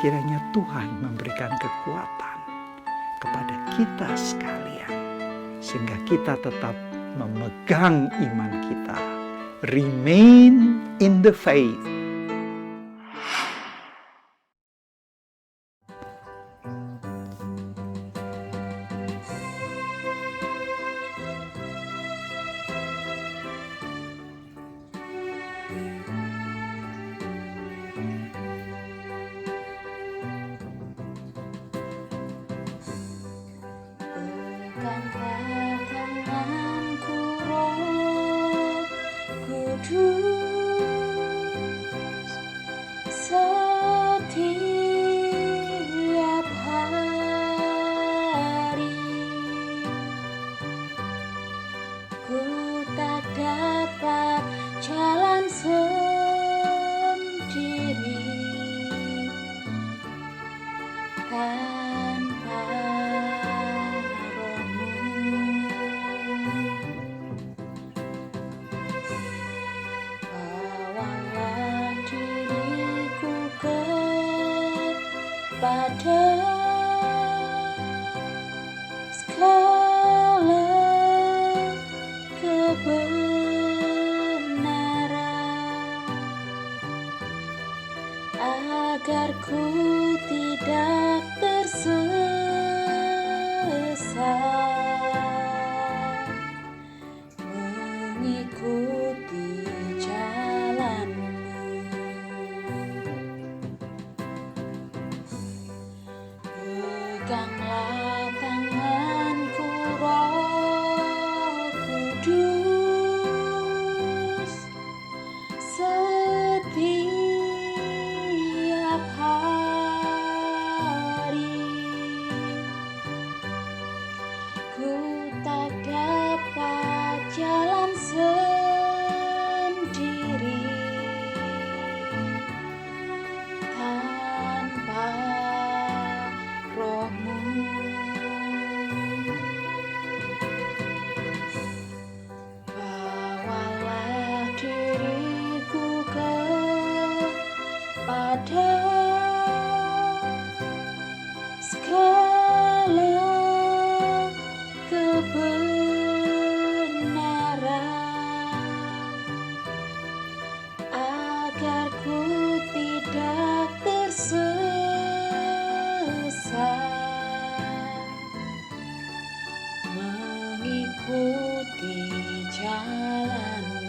kiranya Tuhan memberikan kekuatan kepada kita sekalian, sehingga kita tetap memegang iman kita. Remain in the faith. Peganglah tanganku, Roh Kudus, setiap hari. Ku tak dapat jalan sendiri tanpa pada segala kebenaran, agar ku tidak tersesat mengikuti jalan-Mu. Peganglah tanganku, Roh Kudus, setiap hari. Ku tak dapat jalan sendiri tanpa Roh-Mu. Bawalah diriku kepada segala kebenaran, agar ku tidak tersesat mengikuti jalan-Mu.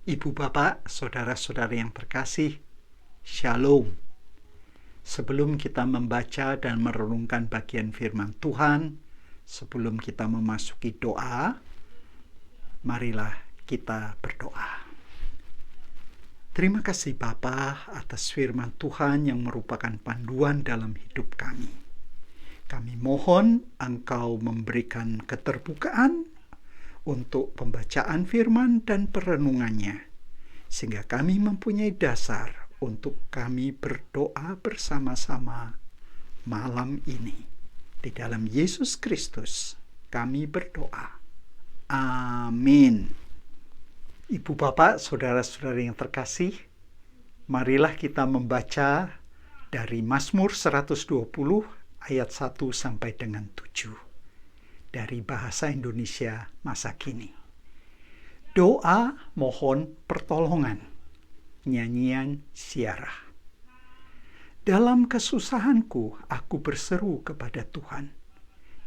Ibu bapak, saudara-saudari yang terkasih, Shalom. Sebelum kita membaca dan merenungkan bagian firman Tuhan, sebelum kita memasuki doa, marilah kita berdoa. Terima kasih Bapa atas firman Tuhan yang merupakan panduan dalam hidup kami. Kami mohon Engkau memberikan keterbukaan untuk pembacaan firman dan perenungannya, sehingga kami mempunyai dasar untuk kami berdoa bersama-sama malam ini. Di dalam Yesus Kristus kami berdoa. Amin. Ibu bapak, saudara-saudari yang terkasih, marilah kita membaca dari Mazmur 120 ayat 1 sampai dengan 7. Dari bahasa Indonesia masa kini. Doa mohon pertolongan. Nyanyian Syarah. Dalam kesusahanku aku berseru kepada Tuhan,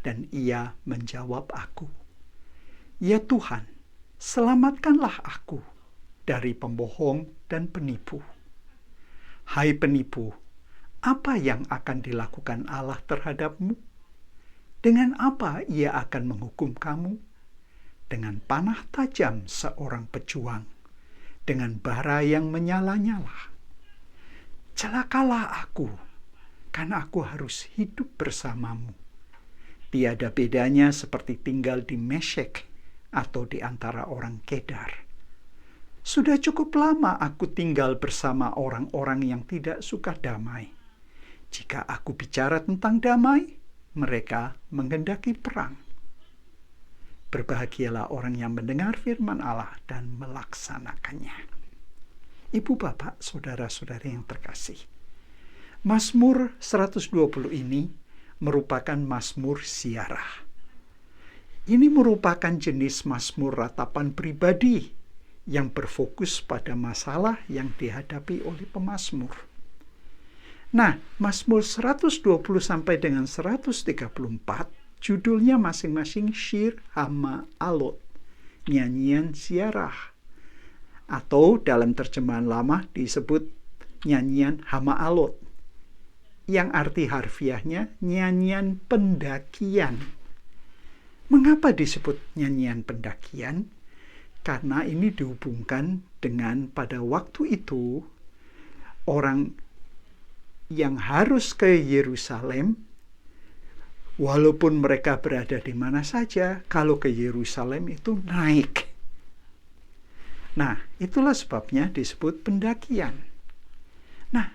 dan Ia menjawab aku. Ya Tuhan, selamatkanlah aku dari pembohong dan penipu. Hai penipu, apa yang akan dilakukan Allah terhadapmu? Dengan apa Ia akan menghukum kamu? Dengan panah tajam seorang pejuang, dengan bara yang menyala-nyala. Celakalah aku, karena aku harus hidup bersamamu. Tiada bedanya seperti tinggal di Mesyek atau di antara orang Kedar. Sudah cukup lama aku tinggal bersama orang-orang yang tidak suka damai. Jika aku bicara tentang damai, mereka menghendaki perang. Berbahagialah orang yang mendengar firman Allah dan melaksanakannya. Ibu, bapak, saudara-saudari yang terkasih, Mazmur 120 ini merupakan Mazmur ziarah. Ini merupakan jenis Mazmur ratapan pribadi yang berfokus pada masalah yang dihadapi oleh pemazmur. Nah, Mazmur 120 sampai dengan 134 judulnya masing-masing Syir Hama Alot, nyanyian ziarah, atau dalam terjemahan lama disebut nyanyian Hama Alot, yang arti harfiahnya nyanyian pendakian. Mengapa disebut nyanyian pendakian? Karena ini dihubungkan dengan pada waktu itu orang yang harus ke Yerusalem, walaupun mereka berada di mana saja, kalau ke Yerusalem itu naik. Nah, itulah sebabnya disebut pendakian. Nah,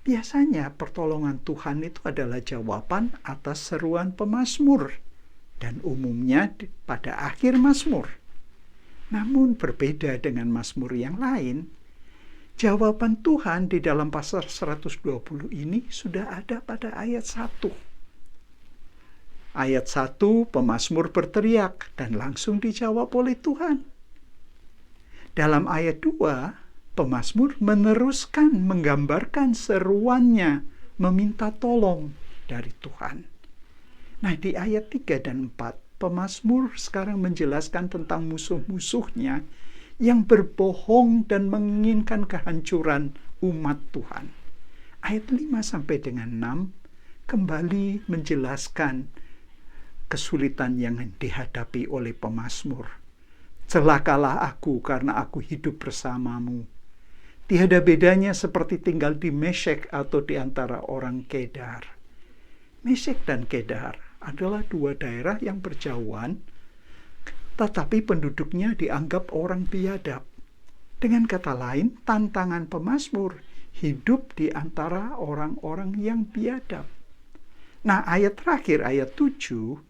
biasanya pertolongan Tuhan itu adalah jawaban atas seruan pemazmur, dan umumnya pada akhir mazmur. Namun berbeda dengan mazmur yang lain, jawaban Tuhan di dalam pasal 120 ini sudah ada pada ayat 1. Ayat 1, pemazmur berteriak dan langsung dijawab oleh Tuhan. Dalam ayat 2, pemazmur meneruskan menggambarkan seruannya meminta tolong dari Tuhan. Nah, di ayat 3 dan 4, pemazmur sekarang menjelaskan tentang musuh-musuhnya yang berbohong dan menginginkan kehancuran umat Tuhan. Ayat 5 sampai dengan 6 kembali menjelaskan kesulitan yang dihadapi oleh pemazmur. Celakalah aku karena aku hidup bersamamu. Tiada bedanya seperti tinggal di Meshek atau di antara orang Kedar. Meshek dan Kedar adalah dua daerah yang berjauhan, tetapi penduduknya dianggap orang biadab. Dengan kata lain, tantangan pemazmur hidup di antara orang-orang yang biadab. Nah, ayat terakhir, ayat 7,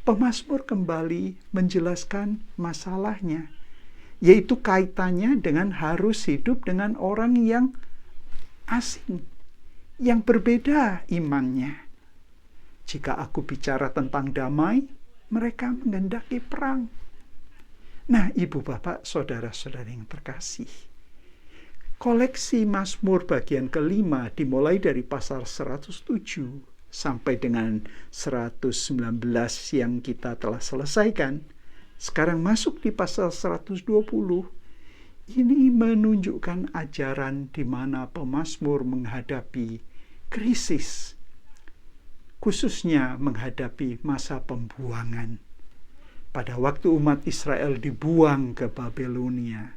pemazmur kembali menjelaskan masalahnya, yaitu kaitannya dengan harus hidup dengan orang yang asing, yang berbeda imannya. Jika aku bicara tentang damai, mereka menghendaki perang. Nah, ibu, bapak, saudara-saudari yang terkasih, koleksi Mazmur bagian kelima dimulai dari pasal 107 sampai dengan 119 yang kita telah selesaikan. Sekarang masuk di pasal 120. Ini menunjukkan ajaran di mana pemazmur menghadapi krisis, khususnya menghadapi masa pembuangan. Pada waktu umat Israel dibuang ke Babilonia.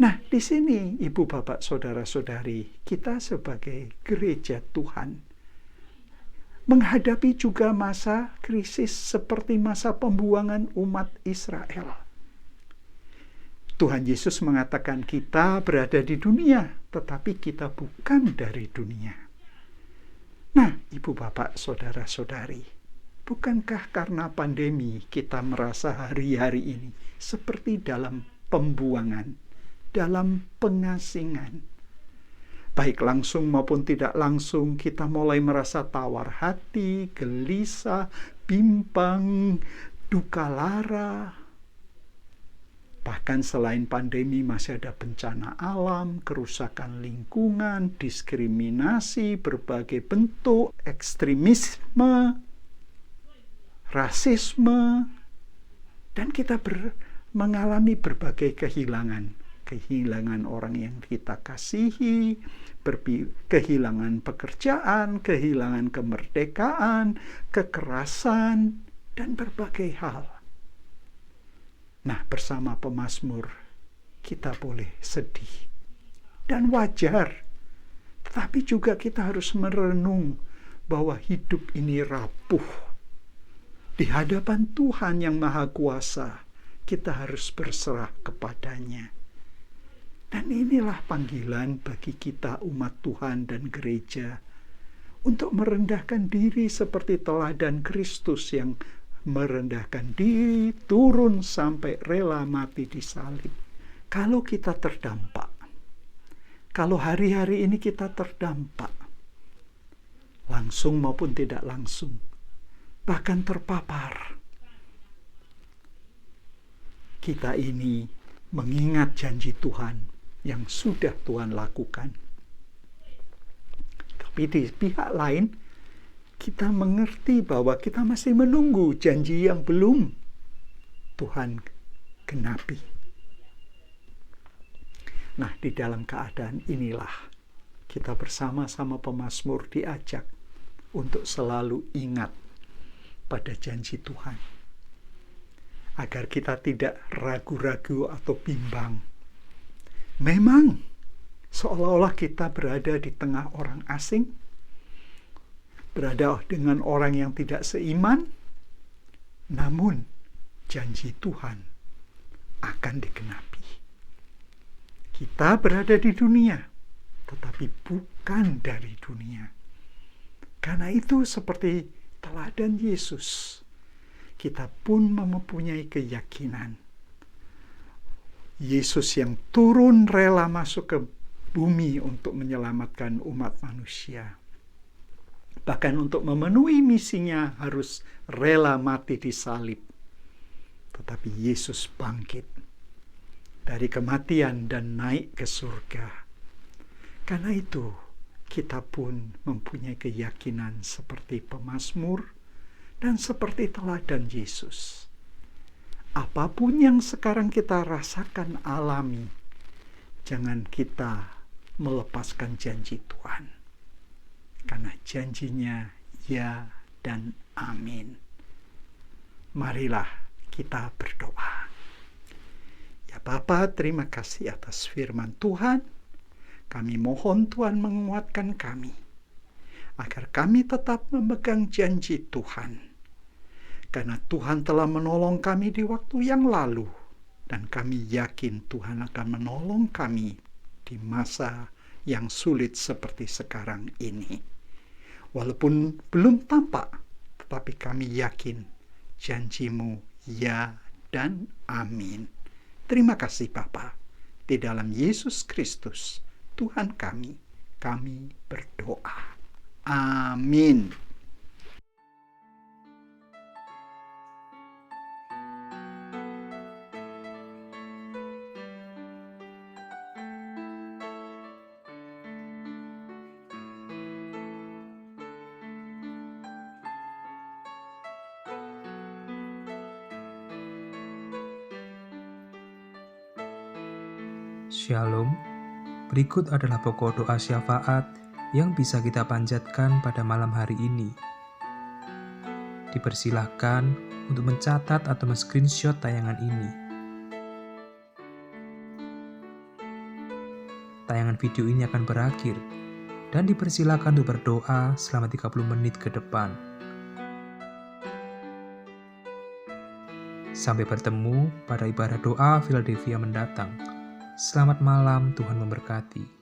Nah, di sini ibu, bapak, saudara-saudari, kita sebagai gereja Tuhan menghadapi juga masa krisis seperti masa pembuangan umat Israel. Tuhan Yesus mengatakan kita berada di dunia, tetapi kita bukan dari dunia. Nah, ibu, bapak, saudara-saudari, bukankah karena pandemi kita merasa hari-hari ini seperti dalam pembuangan, dalam pengasingan? Baik langsung maupun tidak langsung, kita mulai merasa tawar hati, gelisah, bimbang, duka lara. Bahkan selain pandemi masih ada bencana alam, kerusakan lingkungan, diskriminasi, berbagai bentuk, ekstremisme, rasisme, dan kita mengalami berbagai kehilangan. Kehilangan orang yang kita kasihi, kehilangan pekerjaan, kehilangan kemerdekaan, kekerasan, dan berbagai hal. Nah, bersama pemazmur, kita boleh sedih. Dan wajar. Tetapi juga kita harus merenung bahwa hidup ini rapuh. Di hadapan Tuhan yang Maha Kuasa, kita harus berserah kepadanya. Dan inilah panggilan bagi kita umat Tuhan dan gereja untuk merendahkan diri seperti teladan Kristus yang merendahkan diri, turun sampai rela mati di salib. Kalau kita terdampak, kalau hari-hari ini kita terdampak, langsung maupun tidak langsung, bahkan terpapar, kita ini mengingat janji Tuhan yang sudah Tuhan lakukan. Tapi di pihak lain, kita mengerti bahwa kita masih menunggu janji yang belum Tuhan genapi. Nah, di dalam keadaan inilah kita bersama-sama pemazmur diajak untuk selalu ingat pada janji Tuhan, agar kita tidak ragu-ragu atau bimbang. Memang seolah-olah kita berada di tengah orang asing, berada dengan orang yang tidak seiman, namun janji Tuhan akan digenapi. Kita berada di dunia, tetapi bukan dari dunia. Karena itu seperti teladan Yesus, kita pun mempunyai keyakinan. Yesus yang turun rela masuk ke bumi untuk menyelamatkan umat manusia. Bahkan untuk memenuhi misinya harus rela mati di salib. Tetapi Yesus bangkit dari kematian dan naik ke surga. Karena itu kita pun mempunyai keyakinan seperti pemazmur dan seperti teladan Yesus. Apapun yang sekarang kita rasakan alami, jangan kita melepaskan janji Tuhan. Karena janjinya ya dan amin. Marilah kita berdoa. Ya Bapa, terima kasih atas firman Tuhan. Kami mohon Tuhan menguatkan kami, agar kami tetap memegang janji Tuhan. Karena Tuhan telah menolong kami di waktu yang lalu, dan kami yakin Tuhan akan menolong kami di masa yang sulit seperti sekarang ini. Walaupun belum tampak, tetapi kami yakin janji-Mu ya dan amin. Terima kasih Bapa. Di dalam Yesus Kristus, Tuhan kami berdoa. Amin. Shalom. Berikut adalah pokok doa syafaat yang bisa kita panjatkan pada malam hari ini. Dipersilahkan untuk mencatat atau men-screenshot tayangan ini. Tayangan video ini akan berakhir dan dipersilahkan untuk berdoa selama 30 menit ke depan. Sampai bertemu pada ibadah doa Philadelphia mendatang. Selamat malam, Tuhan memberkati.